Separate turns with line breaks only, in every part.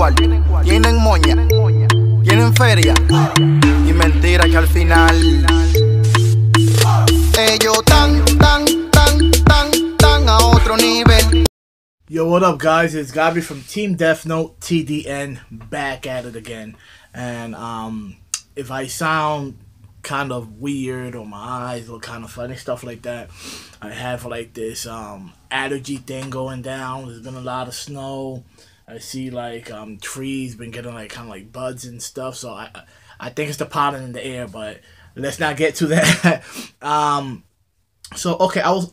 cual, tienen moña, tienen feria y mentira que al final ellos tan a otro nivel.
Yo, what up, guys? It's Gabby from Team DeathNote TDN, back at it again. And if I sound kind of weird or my eyes look kind of funny, stuff like that, I have like this allergy thing going down. There's been a lot of snow. I see like trees been getting like kind of like buds and stuff. So I think it's the pollen in the air, but let's not get to that. So okay, I was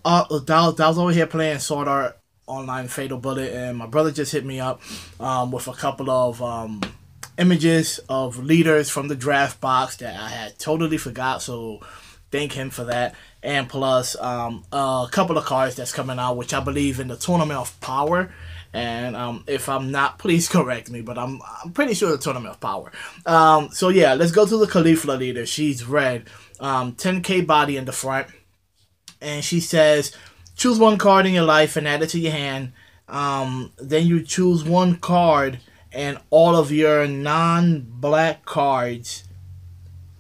over here playing Sword Art Online Fatal Bullet, and my brother just hit me up with a couple of images of leaders from the draft box that I had totally forgot, so thank him for that. And plus a couple of cards that's coming out, which I believe in the Tournament of Power. And if I'm not, please correct me, but I'm pretty sure the Tournament of Power. So yeah, let's go to the Kefla leader. She's red, 10k body in the front, and she says, choose one card in your life and add it to your hand. Then you choose one card and all of your non-black cards.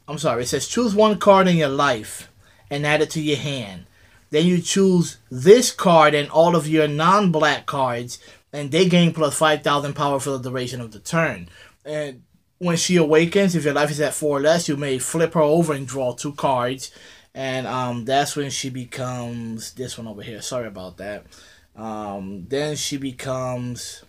I'm sorry, it says choose one card in your life and add it to your hand. Then you choose this card and all of your non-black cards, and they gain plus 5,000 power for the duration of the turn. And when she awakens, if your life is at 4 or less, you may flip her over and draw 2 cards. And that's when she becomes this one over here. Sorry about that. Then she becomes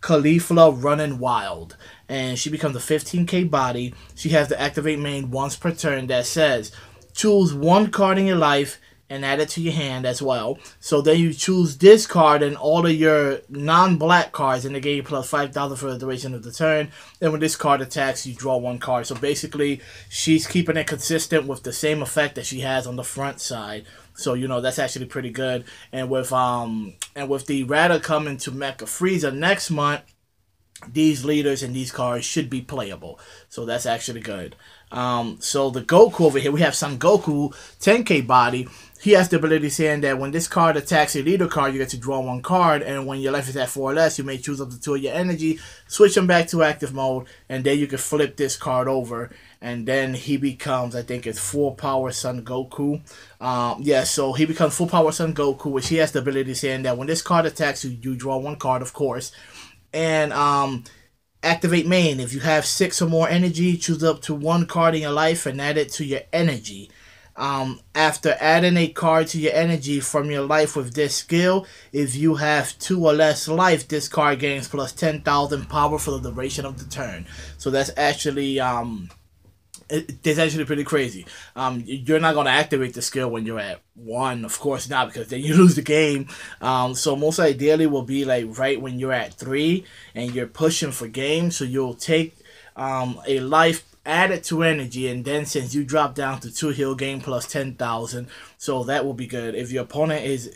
Kefla Running Wild, and she becomes a 15k body. She has to activate main once per turn that says choose one card in your life and add it to your hand as well. So then you choose this card and all of your non-black cards, and they give you plus 5,000 for the duration of the turn. And when this card attacks, you draw 1 card. So basically, she's keeping it consistent with the same effect that she has on the front side. So, you know, that's actually pretty good. And with the Rata coming to Mecha Frieza next month, these leaders and these cards should be playable. So that's actually good. So the Goku over here, we have Son Goku, 10k body. He has the ability saying that when this card attacks your leader card, you get to draw 1 card, and when your life is at 4 or less, you may choose up to 2 of your energy, switch them back to active mode, and then you can flip this card over, and then he becomes, I think it's full power Son Goku. Yeah, so he becomes full power Son Goku, which he has the ability saying that when this card attacks you, you draw 1 card, of course, and activate main. If you have 6 or more energy, choose up to 1 card in your life and add it to your energy. After adding a card to your energy from your life with this skill, if you have 2 or less life, this card gains plus 10,000 power for the duration of the turn. So that's actually it's actually pretty crazy. You're not going to activate the skill when you're at 1, of course not, because then you lose the game. So most ideally will be like right when you're at 3 and you're pushing for game. So you'll take a life, add it to energy, and then since you drop down to 2, he'll gain plus 10,000. So that will be good. If your opponent is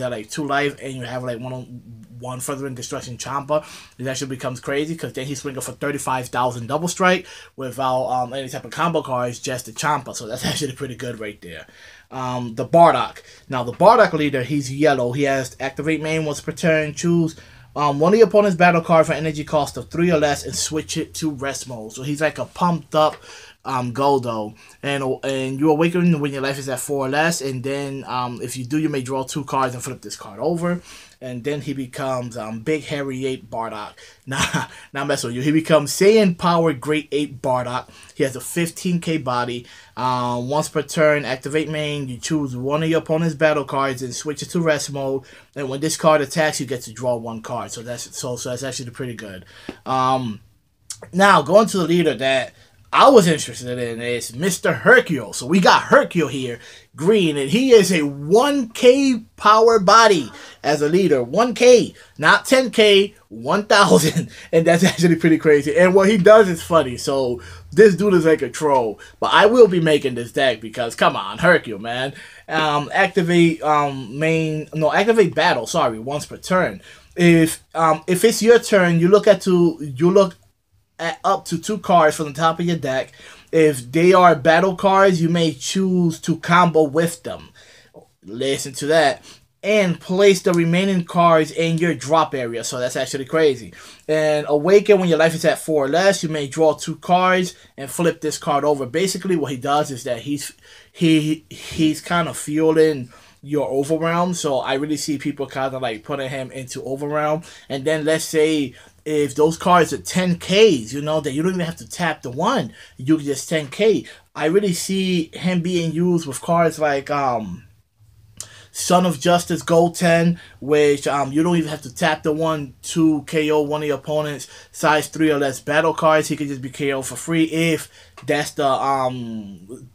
at like 2 life and you have like one Furthering Destruction Champa, it actually becomes crazy, because then he's swinging for 35,000 double strike without any type of combo cards, just the Champa. So that's actually pretty good right there. The Bardock. Now the Bardock leader, he's yellow. He has to activate main once per turn. Choose one of your opponent's battle card for energy cost of 3 or less and switch it to rest mode. So he's like a pumped up Goldo, and you awaken when your life is at 4 or less, and then if you do, you may draw 2 cards and flip this card over, and then he becomes Big Hairy 8 Bardock. Nah, not mess with you. He becomes Saiyan Power Great 8 Bardock. He has a 15k body. Once per turn, activate main. You choose one of your opponent's battle cards and switch it to rest mode. And when this card attacks, you get to draw 1 card. So that's actually pretty good. Now going to the leader that I was interested in is Mr. Hercule. So we got Hercule here, green, and he is a 1k power body as a leader. 1k, not 10k, 1,000. And that's actually pretty crazy. And what he does is funny. So this dude is like a troll. But I will be making this deck because, come on, Hercule, man. Activate activate battle, sorry, once per turn. If it's your turn, you look at up to 2 cards from the top of your deck. If they are battle cards, you may choose to combo with them. Listen to that. and place the remaining cards in your drop area. So that's actually crazy. And Awaken, when your life is at 4 or less, you may draw 2 cards and flip this card over. Basically, what he does is that he's kind of fueling your overwhelm. So I really see people kind of like putting him into overwhelm. And then let's say if those cards are 10Ks, you know, that you don't even have to tap the 1. You can just 10K. I really see him being used with cards like Son of Justice Gold 10, which you don't even have to tap the 1 to KO one of your opponents. Size 3 or less battle cards, he could just be KO for free if that's the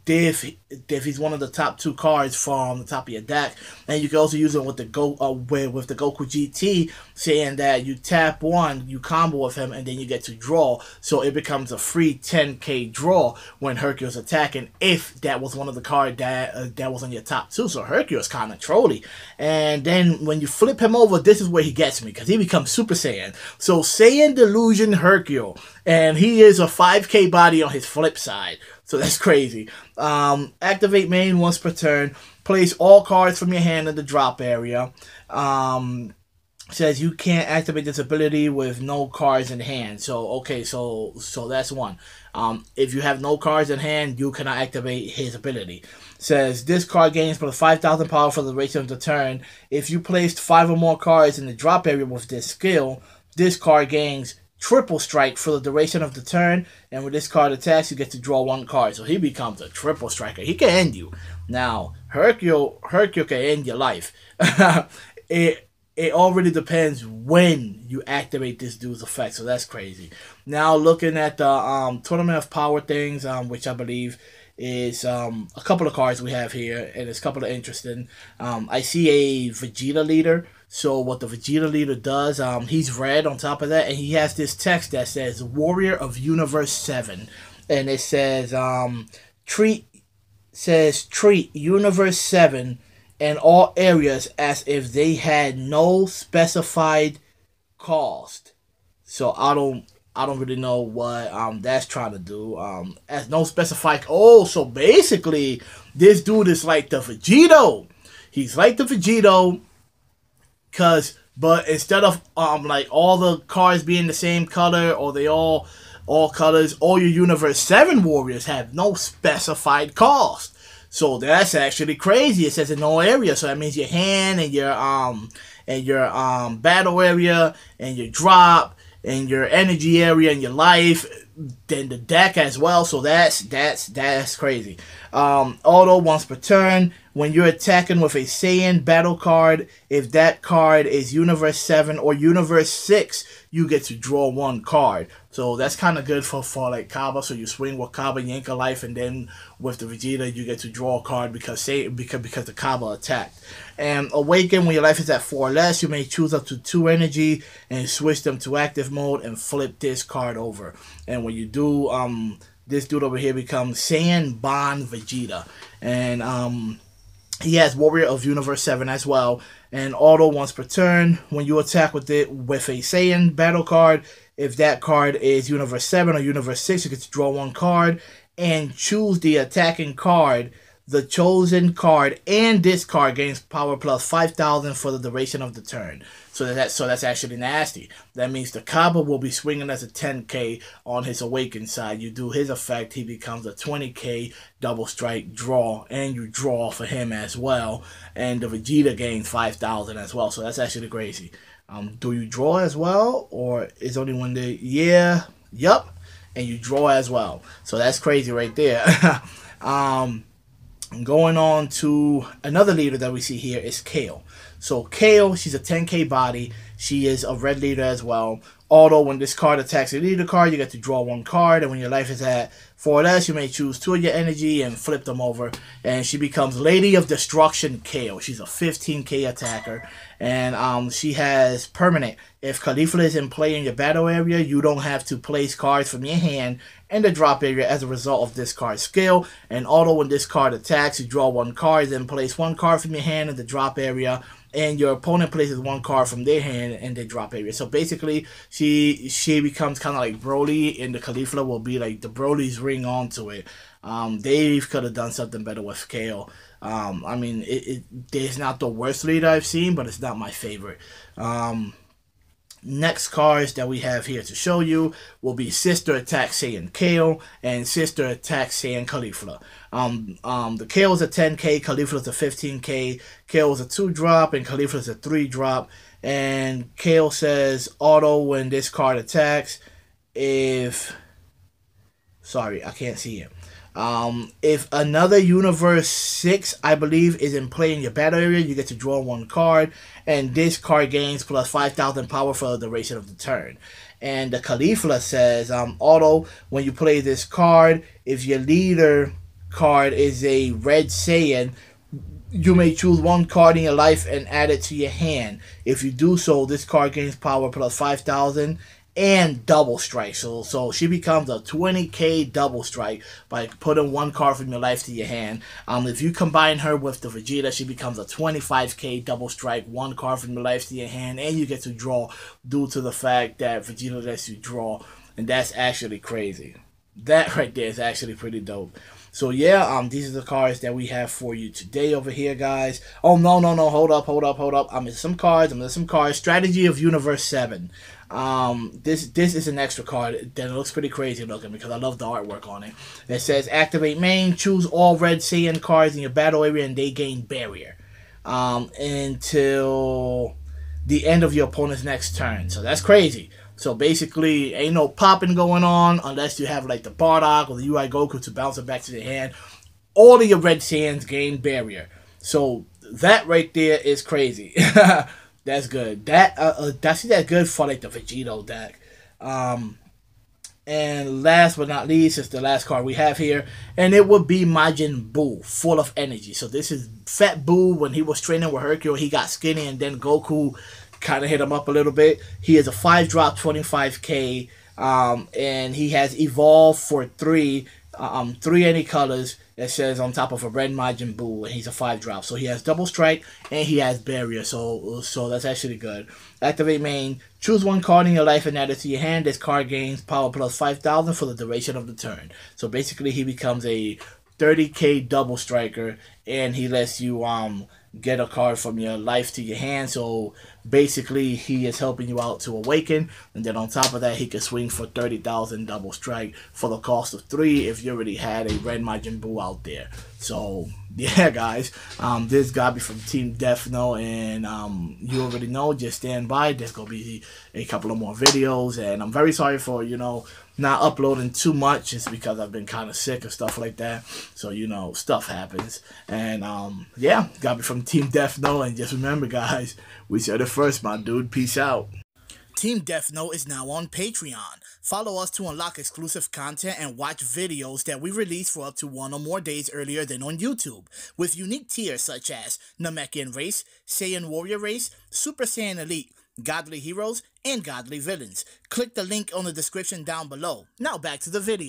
if he's one of the top 2 cards from the top of your deck. And you can also use it with the with the Goku GT, saying that you tap 1, you combo with him, and then you get to draw. So it becomes a free 10K draw when Hercule's attacking, if that was one of the cards that was on your top 2. So Hercule's kind of trolly. And then when you flip him over, this is where he gets me, because he becomes Super Saiyan. So Saiyan Delusion Hercule, and he is a 5K body on his flip side. So that's crazy. Activate main once per turn. Place all cards from your hand in the drop area. Says you can't activate this ability with no cards in hand. So okay, so that's one. If you have no cards in hand, you cannot activate his ability. Says this card gains plus 5,000 power for the duration of the turn. If you placed 5 or more cards in the drop area with this skill, this card gains triple strike for the duration of the turn, and when this card attacks, you get to draw 1 card. So he becomes a triple striker. He can end you. Now, Hercule can end your life. It all really depends when you activate this dude's effect. So that's crazy. Now, looking at the Tournament of Power things, which I believe is a couple of cards we have here, and it's a couple of interesting. I see a Vegeta leader. So what the Vegeta leader does, he's red on top of that, and he has this text that says Warrior of Universe 7. And it says treat Universe 7 and all areas as if they had no specified cost. So I don't really know what that's trying to do. As no specified. Oh, so basically this dude is like the Vegito. He's like the Vegito. But instead of like all the cards being the same color, or they all colors, all your Universe 7 warriors have no specified cost. So that's actually crazy. It says in no area, so that means your hand and your battle area and your drop and your energy area and your life, then the deck as well. So that's crazy. Auto once per turn. When you're attacking with a Saiyan battle card, if that card is Universe 7 or Universe 6, you get to draw 1 card. So that's kind of good for like Kaba. So you swing with Kaba, yank a life, and then with the Vegeta, you get to draw a card because the Kaba attacked. And Awaken, when your life is at 4 or less, you may choose up to 2 energy and switch them to active mode and flip this card over. And when you do, this dude over here becomes Saiyan Bond Vegeta. And he has Warrior of Universe 7 as well. And auto once per turn. When you attack with it with a Saiyan battle card, if that card is Universe 7 or Universe 6, you get to draw 1 card and choose the attacking card. The chosen card and this card gains power plus 5,000 for the duration of the turn. So that's actually nasty. That means the Kaba will be swinging as a 10K on his Awakened side. You do his effect, he becomes a 20K double strike draw, and you draw for him as well. And the Vegeta gains 5,000 as well. So that's actually crazy. Do you draw as well, or is only one day? Yeah, yup, and you draw as well. So that's crazy right there. Going on to another leader that we see here is Kale. So Kale, she's a 10K body. She is a red leader as well. Although when this card attacks a leader card, you get to draw 1 card. And when your life is at 4 or less, you may choose 2 of your energy and flip them over. And she becomes Lady of Destruction Kale. She's a 15K attacker. And she has permanent. If Kefla is in play in your battle area, you don't have to place cards from your hand in the drop area as a result of this card's skill. And although when this card attacks, you draw 1 card, then place 1 card from your hand in the drop area. and your opponent places one card from their hand and they drop area. So basically, she becomes kind of like Broly, and the Kefla will be like the Broly's ring onto it. They could have done something better with Kale. I mean, it's not the worst leader I've seen, but it's not my favorite. Next cards that we have here to show you will be Sister Attack Saiyan Kale and Sister Attack Saiyan Kefla. The Kale is a 10k, Kefla is a 15k. Kale is a 2-drop and Kefla is a 3-drop. And Kale says auto when this card attacks. Sorry, I can't see it. If another Universe 6, I believe, is in play in your battle area, you get to draw one card, and this card gains plus 5,000 power for the duration of the turn. And the Kefla says, auto, when you play this card, if your leader card is a red Saiyan, you may choose one card in your life and add it to your hand. If you do so, this card gains power plus 5,000 and double strike. So she becomes a 20k double strike by putting one card from your life to your hand. If you combine her with the Vegeta, she becomes a 25k double strike, one card from your life to your hand, and you get to draw due to the fact that Vegeta lets you draw, and that's actually crazy. That right there is actually pretty dope. So yeah, these are the cards that we have for you today over here, guys. Oh no, hold up. I'm missing some cards. Strategy of Universe 7. This is an extra card that looks pretty crazy looking because I love the artwork on it. It says activate main, choose all red Saiyan cards in your battle area and they gain barrier until the end of your opponent's next turn. So that's crazy. So basically, ain't no popping going on unless you have like the Bardock or the UI Goku to bounce it back to the hand. All of your red Saiyans gain barrier. So that right there is crazy. That's good. That's good for like the Vegeta deck. And last but not least is the last card we have here, and it would be Majin Buu, full of energy. So this is Fat Buu when he was training with Hercule. He got skinny, and then Goku kind of hit him up a little bit. He is a 5-drop, 25k, and he has evolved for 3 any colors. It says on top of a red Majin Buu, and he's a 5-drop. So he has double strike and he has barrier. So that's actually good. Activate main. Choose one card in your life and add it to your hand. This card gains power plus 5,000 for the duration of the turn. So basically, he becomes a 30k double striker, and he lets you get a card from your life to your hand. So basically, he is helping you out to awaken, and then on top of that, he can swing for 30,000 double strike for the cost of 3 if you already had a red Majin Buu out there. So yeah, guys, this gotta be from Team DeathNote, and you already know, just stand by. There's gonna be a couple of more videos, and I'm very sorry for not uploading too much. It's because I've been kind of sick and stuff like that. So stuff happens, and yeah, gotta be from Team DeathNote, and just remember, guys, we said it first, my dude. Peace out. Team DeathNote is now on Patreon. Follow us to unlock exclusive content and watch videos that we release for up to 1 or more days earlier than on YouTube, with unique tiers such as Namekian Race, Saiyan Warrior Race, Super Saiyan Elite, Godly Heroes, and Godly Villains. Click the link on the description down below. Now back to the video.